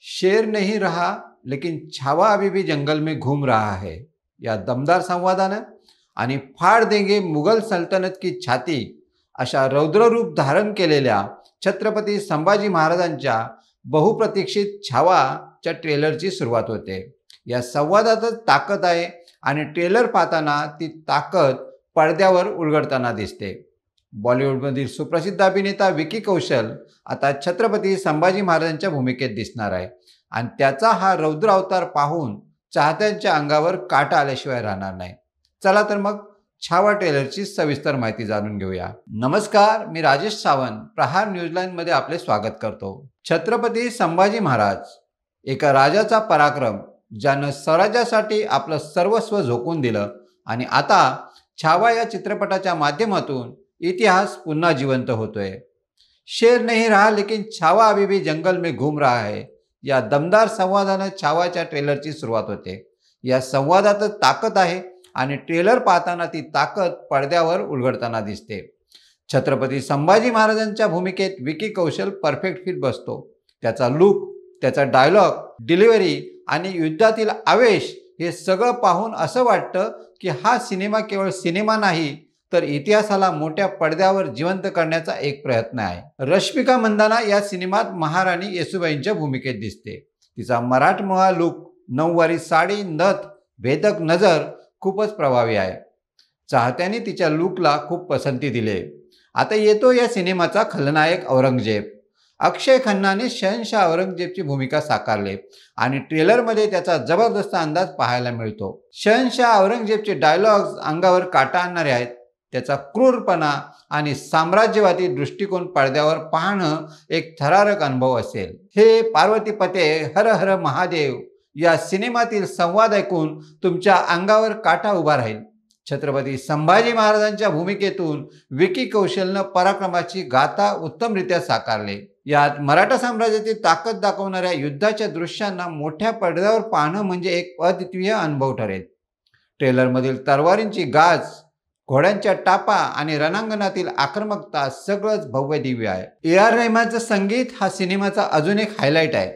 शेर नहीं रहा लेकिन छावा अभी भी जंगल में घूम रहा है या दमदार संवादानं आणि फाड़ देंगे मुघल सल्तनत की छाती अशा रौद्ररूप धारण केलेल्या छत्रपती संभाजी महाराजांच्या बहुप्रतीक्षित छावाच्या ट्रेलरची सुरुवात होते। या संवादातच ताकद आहे आणि ट्रेलर पाहताना ती ताकद पडद्यावर उलगडताना दिसते। बॉलिवूडमधील सुप्रसिद्ध अभिनेता विकी कौशल आता छत्रपती संभाजी महाराजांच्या भूमिकेत दिसणार आहे आणि त्याचा हा रौद्र अवतार पाहून चाहत्यांच्या अंगावर काटा आल्याशिवाय राहणार नाही। चला तर मग छावा ट्रेलरची सविस्तर माहिती जाणून घेऊया। नमस्कार, मी राजेश सावंत प्रहार न्यूजलाइन मध्ये आपले स्वागत करतो। छत्रपती संभाजी महाराज एका राजाचा पराक्रम ज्यानं स्वराज्यासाठी आपलं सर्वस्व झोकून दिलं आणि आता छावा या चित्रपटाच्या माध्यमातून इतिहास पुन्हा जिवंत होतोय। शेर नहीं रहा लेकिन छावा अभी भी जंगल में घूम रहा है या दमदार संवादानं छावाच्या ट्रेलरची सुरुवात होते। या संवादातच ताकद आहे आणि ट्रेलर पाहताना ती ताकद पडद्यावर उलगडताना दिसते। छत्रपती संभाजी महाराजांच्या भूमिकेत विकी कौशल परफेक्ट फिट बसतो। त्याचा लुक, त्याचा डायलॉग डिलिव्हरी आणि युद्धातील आवेश हे सगळं पाहून असं वाटतं की हा सिनेमा केवळ सिनेमा नाही तर इतिहासाला मोठ्या पडद्यावर जिवंत करण्याचा एक प्रयत्न आहे। रश्मिका मंदाना या सिनेमात महाराणी येसुबाईंच्या भूमिकेत दिसते। तिचा मराठमोळा लुक, नऊवारी साडी, नथ, भेदक नजर खूपच प्रभावी आहे। चाहत्यांनी तिच्या लुकला खूप पसंती दिली। आता येतो या सिनेमाचा खलनायक औरंगजेब। अक्षय खन्नाने शहनशाह औरंगजेबची भूमिका साकारली आणि ट्रेलरमध्ये त्याचा जबरदस्त अंदाज पाहायला मिळतो। शहनशाह औरंगजेबचे डायलॉग्स अंगावर काटा आणणारे आहेत। त्याचा क्रूरपणा आणि साम्राज्यवादी दृष्टिकोन पडद्यावर पाहणं एक थरारक अनुभव असेल। हे पार्वतीपते हर हर महादेव या सिनेमातील संवाद ऐकून तुमच्या अंगावर काटा उभा राहील। छत्रपती संभाजी महाराजांच्या भूमिकेतून विकी कौशलनं पराक्रमाची गाथा उत्तमरित्या साकारली। यात मराठा साम्राज्याची ताकद दाखवणाऱ्या युद्धाच्या दृश्यांना मोठ्या पडद्यावर पाहणं म्हणजे एक अद्वितीय अनुभव ठरेल। ट्रेलरमधील तलवारींची गाज, घोड्यांच्या टापा आणि रणांगणातील आक्रमकता सगळंच भव्य दिव्य आहे। ए.आर. रहमानचं संगीत हा सिनेमाचा अजून एक हायलाइट आहे।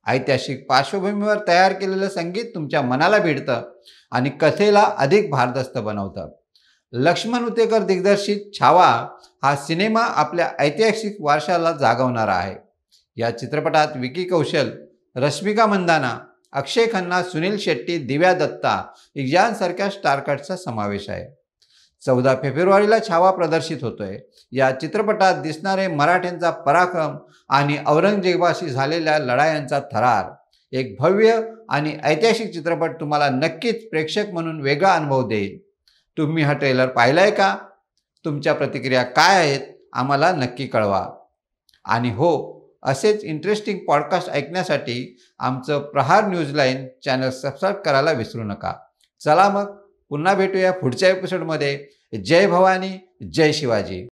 ऐतिहासिक पार्श्वभूमीवर तयार केलेलं संगीत तुमच्या मनाला भिडतं आणि कथेला अधिक भारदस्त बनवतं। लक्ष्मण उतेकर दिग्दर्शित छावा हा सिनेमा आपल्या ऐतिहासिक वारशाला जागवणारा आहे। या चित्रपटात विकी कौशल, रश्मिका मंदाना, अक्षय खन्ना, सुनील शेट्टी, दिव्या दत्ता यांसारख्या स्टारकास्टचा समावेश आहे। 14 फेब्रुवारीला छावा प्रदर्शित होतोय। या चित्रपटात दिसणारे मराठ्यांचा पराक्रम आणि औरंगजेबाशी झालेल्या लढायांचा थरार एक भव्य आणि ऐतिहासिक चित्रपट तुम्हाला नक्कीच प्रेक्षक म्हणून वेगळा अनुभव देईल। तुम्ही हा ट्रेलर पाहिलाय का? तुमच्या प्रतिक्रिया काय आहेत आम्हाला नक्की कळवा। आणि हो, असेच इंटरेस्टिंग पॉडकास्ट ऐकण्यासाठी आमचं प्रहार न्यूजलाइन चॅनल सबस्क्राईब करायला विसरू नका। चला मग पुन्हा भेटूया पुढच्या एपिसोडमध्ये। जय भवानी, जय शिवाजी।